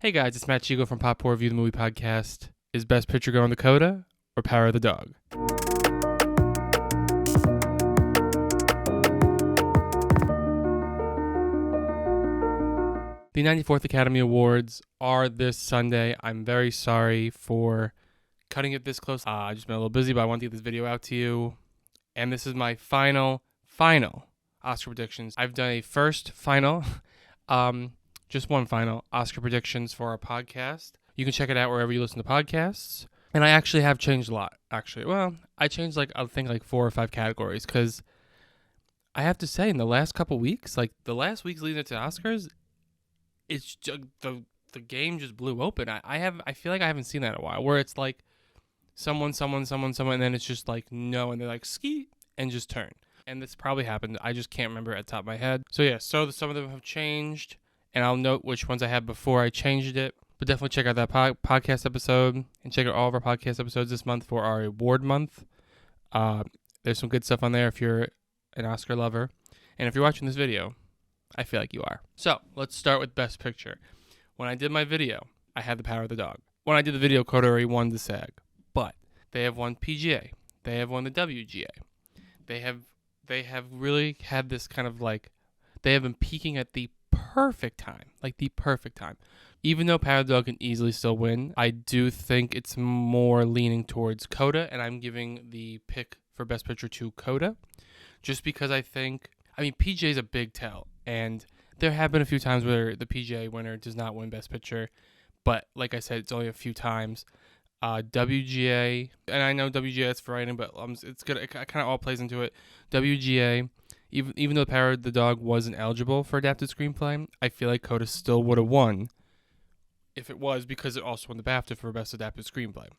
Hey guys, it's Matt Chieco from Pop Poor Review the Movie Podcast. Is Best Picture going to CODA or Power of the Dog? The 94th Academy Awards are this Sunday. I'm very sorry for cutting it this close. I just been a little busy, but I want to get this video out to you. And this is my final Oscar predictions. I've done a first final, just one final Oscar predictions for our podcast. You can check it out wherever you listen to podcasts. And I actually have changed a lot, actually. Well, I changed I think 4 or 5 categories because I have to say in the last couple weeks, the last weeks leading up to Oscars, it's just, the game just blew open. I feel like I haven't seen that in a while, where it's like someone, and then it's just like no, and they're like ski and just turn. And this probably happened. I just can't remember at the top of my head. So yeah, some of them have changed, and I'll note which ones I had before I changed it. But definitely check out that podcast episode, and check out all of our podcast episodes this month for our award month. There's some good stuff on there if you're an Oscar lover. And if you're watching this video, I feel like you are. So let's start with Best Picture. When I did my video, I had The Power of the Dog. When I did the video, CODA already won the SAG. But they have won PGA. They have won the WGA. They have really had this kind of they have been peaking at the perfect time. Even though Power of the Dog can easily still win, I do think it's more leaning towards CODA, and I'm giving the pick for Best Picture to CODA, just because PGA is a big tell, and there have been a few times where the PGA winner does not win Best Picture, but like I said, it's only a few times. WGA, and I know WGA is for writing, but it's good. It kind of all plays into it. WGA, even though Power of the Dog wasn't eligible for adapted screenplay, I feel like CODA still would have won if it was, because it also won the BAFTA for Best Adapted Screenplay.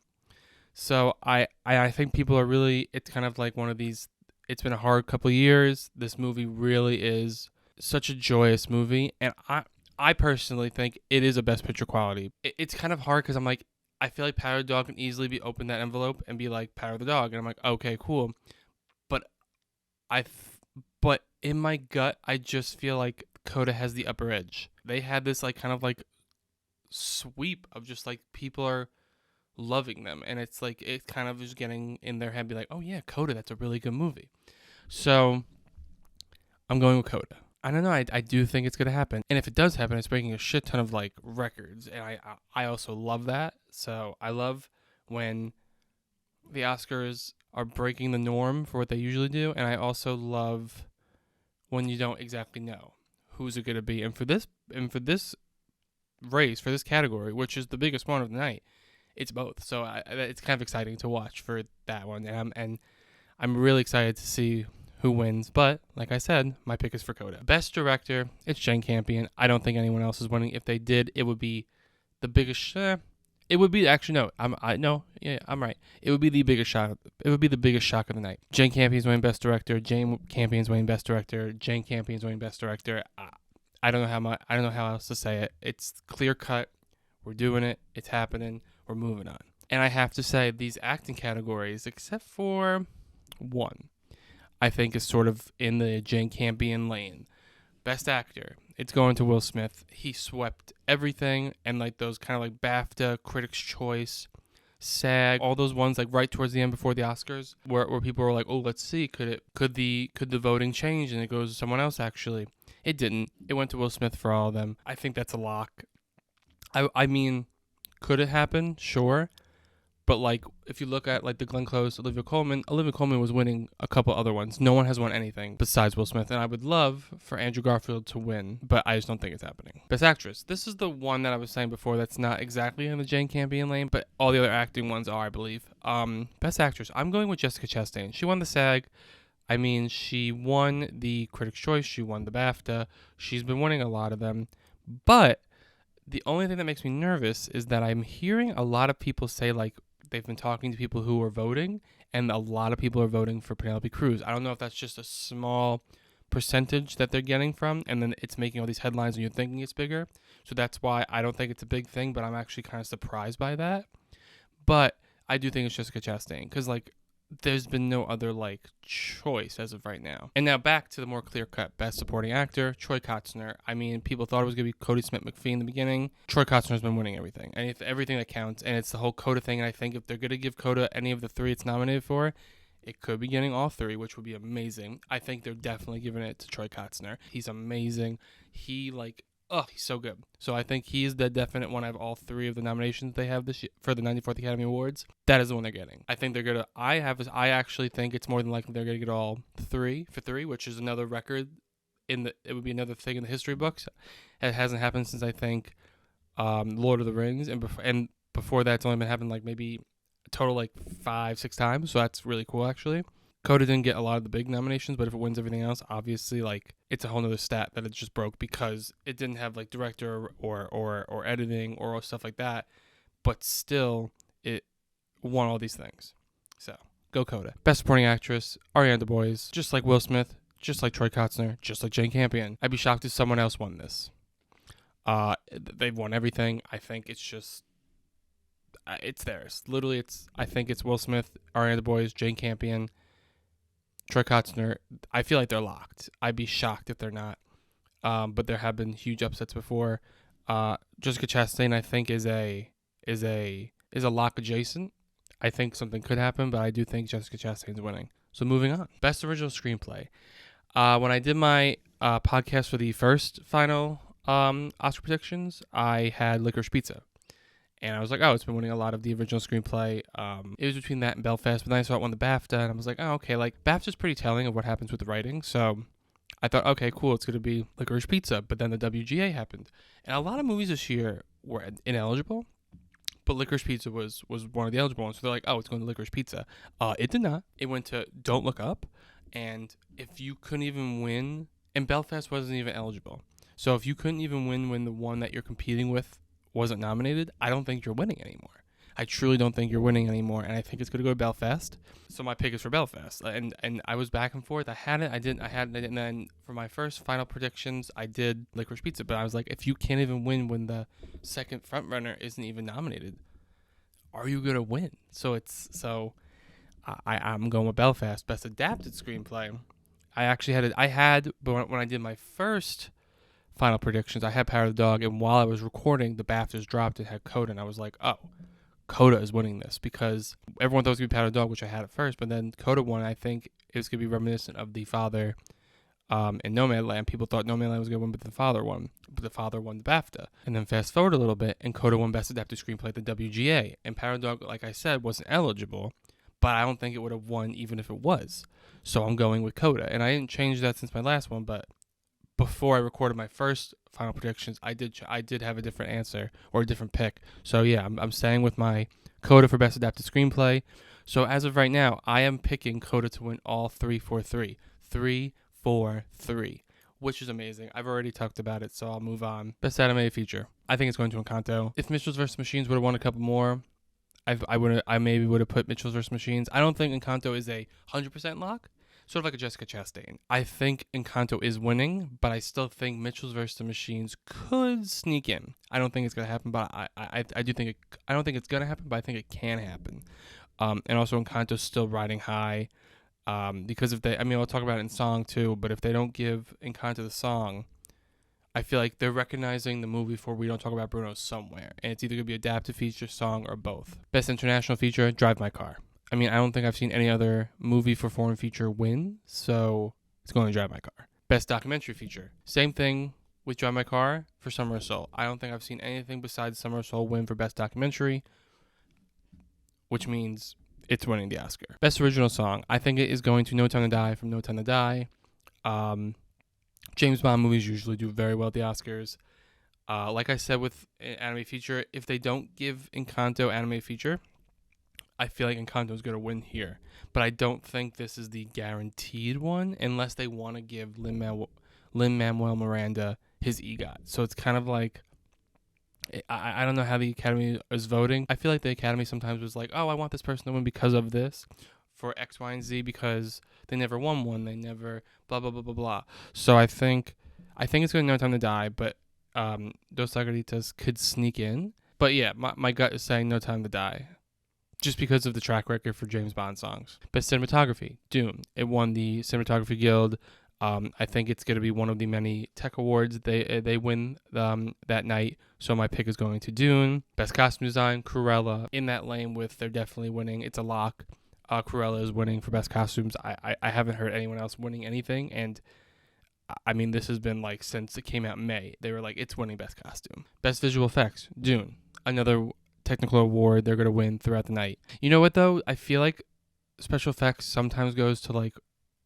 So I think people are really, it's kind of like one of these, it's been a hard couple of years. This movie really is such a joyous movie, and I personally think it is a Best Picture quality. It's kind of hard because I feel like Power of the Dog can easily be open that envelope and be like Power of the Dog, and I'm like, okay, cool. But but in my gut, I just feel like CODA has the upper edge. They had this sweep of just people are loving them, and it's it kind of is getting in their head, be like, oh yeah, CODA, that's a really good movie. So I'm going with CODA. I don't know, I do think it's going to happen, and if it does happen, it's breaking a shit ton of records, and I also love that. So I love when the Oscars are breaking the norm for what they usually do, and I also love when you don't exactly know who's it going to be. And for this race, for this category, which is the biggest one of the night, it's both. So it's kind of exciting to watch for that one, and I'm really excited to see who wins. But like I said, my pick is for CODA. Best Director, it's Jane Campion. I don't think anyone else is winning. If they did, it would be the biggest. It would be actually no. I'm right. It would be the biggest shock. It would be the biggest shock of the night. Jane Campion's winning Best Director. Jane Campion's winning Best Director. Jane Campion's winning Best Director. I don't know how else to say it. It's clear cut. We're doing it. It's happening. We're moving on. And I have to say, these acting categories, except for one, I think is sort of in the Jane Campion lane. Best Actor, it's going to Will Smith. He swept everything, and those kind of BAFTA, Critics' Choice, SAG, all those ones right towards the end before the Oscars, where people were like, oh, let's see, could the voting change and it goes to someone else? Actually, it didn't. It went to Will Smith for all of them. I think that's a lock. I mean, could it happen? Sure. But if you look at the Glenn Close, Olivia Colman was winning a couple other ones. No one has won anything besides Will Smith, and I would love for Andrew Garfield to win, but I just don't think it's happening. Best Actress. This is the one that I was saying before that's not exactly in the Jane Campion lane, but all the other acting ones are, I believe. Best Actress. I'm going with Jessica Chastain. She won the SAG. She won the Critics' Choice. She won the BAFTA. She's been winning a lot of them, but the only thing that makes me nervous is that I'm hearing a lot of people say they've been talking to people who are voting, and a lot of people are voting for Penelope Cruz. I don't know if that's just a small percentage that they're getting from, and then it's making all these headlines and you're thinking it's bigger. So that's why I don't think it's a big thing, but I'm actually kind of surprised by that. But I do think it's Jessica Chastain, because there's been no other like choice as of right now. And now back to the more clear-cut Best Supporting Actor, Troy Kotsur. I mean, people thought it was going to be Cody Smith-McPhee in the beginning. Troy Kotsur has been winning everything, and it's everything that counts, and it's the whole CODA thing. And I think if they're going to give CODA any of the 3 it's nominated for, it could be getting all 3, which would be amazing. I think they're definitely giving it to Troy Kotsur. He's amazing. He's so good. So I think he's the definite one out of all 3 of the nominations they have this year for the 94th Academy Awards. That is the one they're getting. I think they're gonna. I actually think it's more than likely they're gonna get all 3 for 3, which is another record it would be another thing in the history books. It hasn't happened since I think Lord of the Rings, and before that it's only been happening like maybe a total like 5-6 times. So that's really cool actually. CODA didn't get a lot of the big nominations, but if it wins everything else, obviously, like, it's a whole nother stat that it just broke because it didn't have, like, director or editing or stuff like that, but still, it won all these things. So, go CODA. Best Supporting Actress, Ariana DeBose, just like Will Smith, just like Troy Kotsur, just like Jane Campion. I'd be shocked if someone else won this. They've won everything. I think it's just... it's theirs. Literally, I think it's Will Smith, Ariana DeBose, Jane Campion, Troy Kotsur. I feel like they're locked. I'd be shocked if they're not. But there have been huge upsets before. Jessica Chastain, I think, is a lock adjacent. I think something could happen, but I do think Jessica Chastain's winning. So moving on, Best Original Screenplay. When I did my podcast for the first final Oscar predictions, I had Licorice Pizza. And I was like, oh, it's been winning a lot of the original screenplay. It was between that and Belfast, but then I saw it won the BAFTA, and I was like, oh, okay, like, BAFTA's pretty telling of what happens with the writing, so I thought, okay, cool, it's going to be Licorice Pizza, but then the WGA happened. And a lot of movies this year were ineligible, but Licorice Pizza was one of the eligible ones, so they're like, oh, it's going to Licorice Pizza. It did not. It went to Don't Look Up, and if you couldn't even win, and Belfast wasn't even eligible, so if you couldn't even win when the one that you're competing with wasn't nominated, I don't think you're winning anymore. I truly don't think you're winning anymore, and I think it's going to go to Belfast. So my pick is for Belfast, and I was back and forth. I had it, I didn't, and then for my first final predictions, I did Licorice Pizza, but I was like, if you can't even win when the second frontrunner isn't even nominated, are you going to win? I'm going with Belfast. Best Adapted Screenplay. But when I did my first final predictions, I had Power of the Dog, and while I was recording, the BAFTAs dropped and had CODA, and I was like, oh, CODA is winning this, because everyone thought it was going to be Power of the Dog, which I had at first, but then CODA won. I think it was going to be reminiscent of The Father and Nomadland. People thought Nomadland was going to win, but The Father won. But The Father won the BAFTA. And then fast forward a little bit, and CODA won Best Adapted Screenplay at the WGA, and Power of the Dog, like I said, wasn't eligible, but I don't think it would have won even if it was. So I'm going with CODA, and I didn't change that since my last one, but before I recorded my first final predictions, I did have a different answer or a different pick. So yeah, I'm staying with my CODA for Best Adapted Screenplay. So as of right now, I am picking CODA to win all 3-4-3. 3-4-3, which is amazing. I've already talked about it, so I'll move on. Best Animated Feature. I think it's going to Encanto. If Mitchells vs. Machines would have won a couple more, I maybe would have put Mitchells vs. Machines. I don't think Encanto is a 100% lock. Sort of like a Jessica Chastain. I think Encanto is winning, but I still think Mitchells vs. the Machines could sneak in. I don't think it's going to happen, but I don't think it's going to happen, but I think it can happen. And also Encanto's still riding high, because I'll talk about it in song too, but if they don't give Encanto the song, I feel like they're recognizing the movie for We Don't Talk About Bruno somewhere, and it's either going to be adapted feature, song, or both. Best International Feature, Drive My Car. I mean, I don't think I've seen any other movie for foreign feature win, so it's going to Drive My Car. Best Documentary Feature. Same thing with Drive My Car for Summer of Soul. I don't think I've seen anything besides Summer of Soul win for Best Documentary, which means it's winning the Oscar. Best Original Song. I think it is going to No Time to Die from No Time to Die. James Bond movies usually do very well at the Oscars. Like I said with Anime Feature, if they don't give Encanto Anime Feature, I feel like Encanto is going to win here. But I don't think this is the guaranteed one unless they want to give Lin-Manuel Miranda his EGOT. So it's kind of like, I don't know how the Academy is voting. I feel like the Academy sometimes was like, oh, I want this person to win because of this, for X, Y, and Z, because they never won one. They never blah, blah, blah, blah, blah. So I think it's going to No Time to Die, but Dos Lagritas could sneak in. But yeah, my gut is saying No Time to Die. just because of the track record for James Bond songs. Best cinematography, Dune. It won the Cinematography Guild. I think it's going to be one of the many tech awards they win that night. So my pick is going to Dune. Best costume design, Cruella. In that lane with they're definitely winning. It's a lock. Cruella is winning for best costumes. I haven't heard anyone else winning anything. And I mean, this has been like since it came out in May. They were like, it's winning best costume. Best visual effects, Dune. Another technical award they're going to win throughout the night. You know what, though? I feel like special effects sometimes goes to like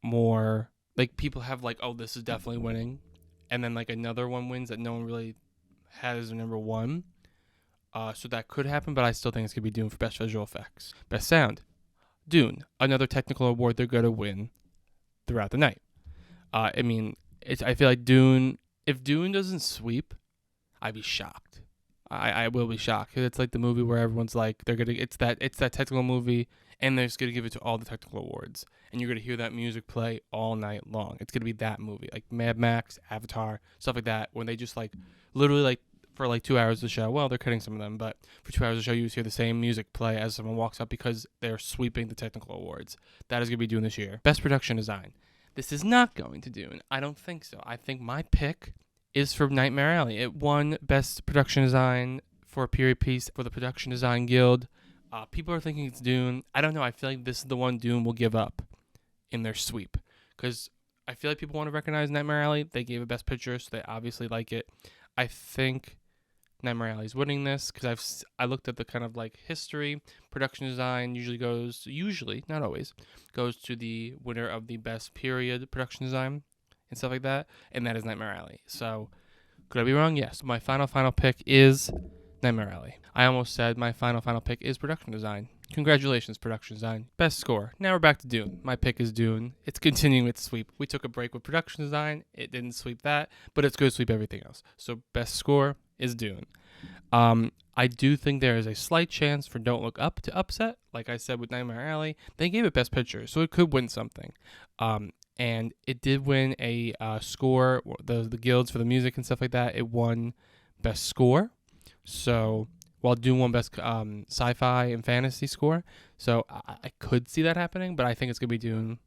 more... Like, people have, like, oh, this is definitely winning. And then, like, another one wins that no one really had as number one. So that could happen, but I still think it's going to be Dune for best visual effects. Best sound, Dune. Another technical award they're going to win throughout the night. I mean, I feel like Dune... If Dune doesn't sweep, I'd be shocked. I will be shocked. It's like the movie where everyone's like, it's that technical movie, and they're just going to give it to all the technical awards. And you're going to hear that music play all night long. It's going to be that movie. Like Mad Max, Avatar, stuff like that, when they just like, literally like, for like 2 hours of the show, well, they're cutting some of them, but for 2 hours of the show, you just hear the same music play as someone walks up because they're sweeping the technical awards. That is going to be Dune this year. Best production design. This is not going to Dune. I don't think so. I think my pick is for Nightmare Alley. It won Best Production Design for a period piece for the Production Design Guild. People are thinking it's Dune. I don't know. I feel like this is the one Dune will give up in their sweep, because I feel like people want to recognize Nightmare Alley. They gave it Best Picture, so they obviously like it. I think Nightmare Alley's winning this because I looked at the kind of like history. Production design usually, not always, goes to the winner of the Best Period Production Design and stuff like that, and that is Nightmare Alley. So, could I be wrong? Yes. My final pick is Nightmare Alley. I almost said my final pick is Production Design. Congratulations, Production Design. Best score. Now we're back to Dune. My pick is Dune. It's continuing its sweep. We took a break with Production Design. It didn't sweep that, but it's going to sweep everything else. So best score is Dune. I do think there is a slight chance for Don't Look Up to upset. Like I said with Nightmare Alley, they gave it Best Picture, so it could win something. And it did win a score, the guilds for the music and stuff like that. It won Best Score. So while Dune won Best Sci-Fi and Fantasy Score. So I could see that happening, but I think it's going to be Dune.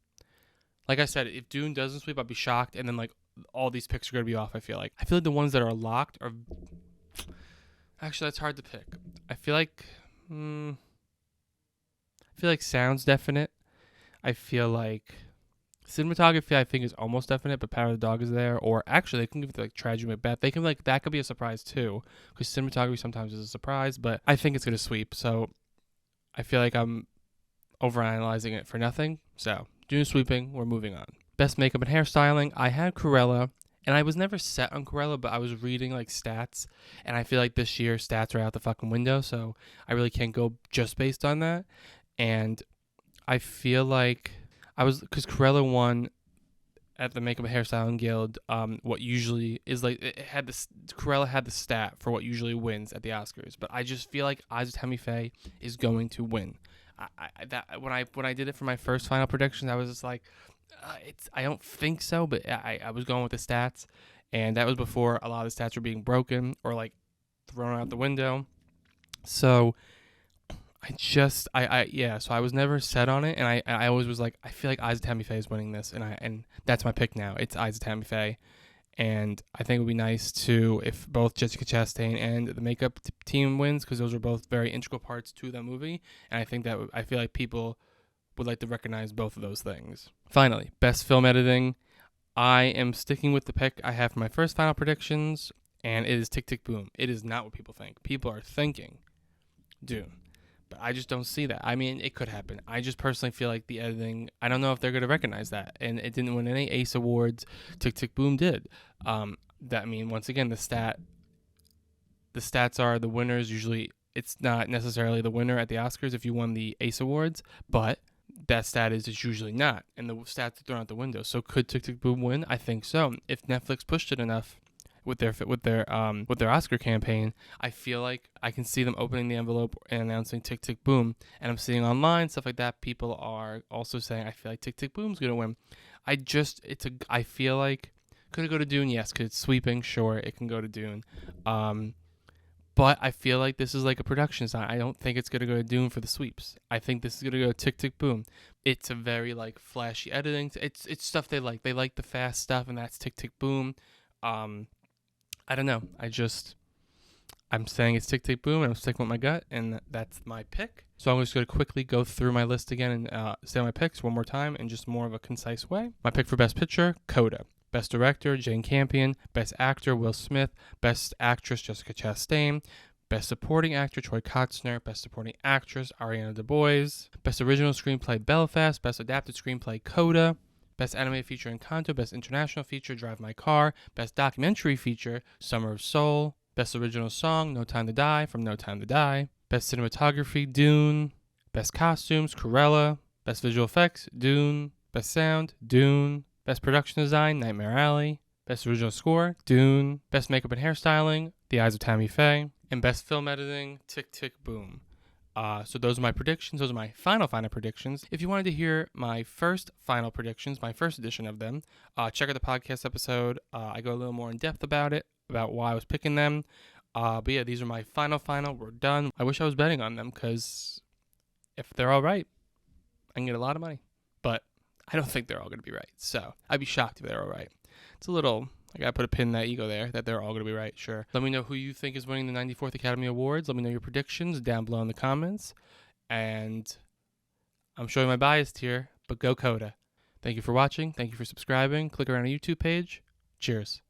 Like I said, if Dune doesn't sweep, I'd be shocked. And then like all these picks are going to be off, I feel like. I feel like the ones that are locked are... Actually, that's hard to pick. I feel like sound's definite. I feel like cinematography, I think, is almost definite, but Power of the Dog is there. Or actually, they can give it like Tragedy Macbeth. They can like that could be a surprise too, because cinematography sometimes is a surprise. But I think it's gonna sweep. So I feel like I'm overanalyzing it for nothing. So Dune sweeping. We're moving on. Best makeup and hairstyling. I had Cruella. And I was never set on Cruella, but I was reading like stats, and I feel like this year stats are out the fucking window, so I really can't go just based on that. And I feel like because Cruella won at the Makeup and Hairstyling Guild, what usually is like Cruella had the stat for what usually wins at the Oscars, but I just feel like Isa Tammy Faye is going to win. When I did it for my first final predictions, I was just like, I don't think so, but I was going with the stats, and that was before a lot of the stats were being broken or like thrown out the window. So so I was never set on it, and I always was like, I feel like Isa Tammy Faye is winning this, and that's my pick now. It's Isa Tammy Faye, and I think it would be nice to if both Jessica Chastain and the makeup team wins, because those are both very integral parts to that movie, and I think that I feel like people would like to recognize both of those things. Finally, best film editing. I am sticking with the pick I have for my first final predictions, and it is Tick, Tick, Boom. It is not what people think. People are thinking Dune, but I just don't see that. I mean, it could happen. I just personally feel like the editing, I don't know if they're going to recognize that, and it didn't win any ACE awards. Tick, Tick, Boom did. Once again, the stats are the winners. Usually, it's not necessarily the winner at the Oscars if you won the ACE awards, but that stat is it's usually not, and the stats are thrown out the window. So could Tick, Tick, Boom win? I think so. If Netflix pushed it enough with their Oscar campaign, I feel like I can see them opening the envelope and announcing Tick, Tick, Boom. And I'm seeing online stuff like that. People are also saying I feel like Tick, Tick, Boom's gonna win. I feel like could it go to Dune? Yes. Could it sweeping? Sure, it can go to Dune. But I feel like this is like a production design. I don't think it's going to go to Dune for the sweeps. I think this is going to go Tick Tick Boom. It's a very like flashy editing. It's stuff they like. They like the fast stuff, and that's Tick Tick Boom. I don't know. I'm saying it's Tick Tick Boom, and I'm sticking with my gut, and that's my pick. So I'm just going to quickly go through my list again and say my picks one more time in just more of a concise way. My pick for Best Picture, CODA. Best Director, Jane Campion. Best Actor, Will Smith. Best Actress, Jessica Chastain. Best Supporting Actor, Troy Kotsur. Best Supporting Actress, Ariana DeBose. Best Original Screenplay, Belfast. Best Adapted Screenplay, CODA. Best Animated Feature, Encanto. Best International Feature, Drive My Car. Best Documentary Feature, Summer of Soul. Best Original Song, No Time to Die from No Time to Die. Best Cinematography, Dune. Best Costumes, Cruella. Best Visual Effects, Dune. Best Sound, Dune. Best Production Design, Nightmare Alley. Best Original Score, Dune. Best Makeup and Hairstyling, The Eyes of Tammy Faye. And Best Film Editing, Tick Tick Boom. So those are my predictions. Those are my final predictions. If you wanted to hear my first final predictions, my first edition of them, check out the podcast episode. I go a little more in depth about it, about why I was picking them. But yeah, these are my final. We're done. I wish I was betting on them because if they're all right, I can get a lot of money. But I don't think they're all going to be right. So I'd be shocked if they're all right. It's a little, I got to put a pin in that ego there, that they're all going to be right, sure. Let me know who you think is winning the 94th Academy Awards. Let me know your predictions down below in the comments. And I'm showing my bias here, but go CODA. Thank you for watching. Thank you for subscribing. Click around our YouTube page. Cheers.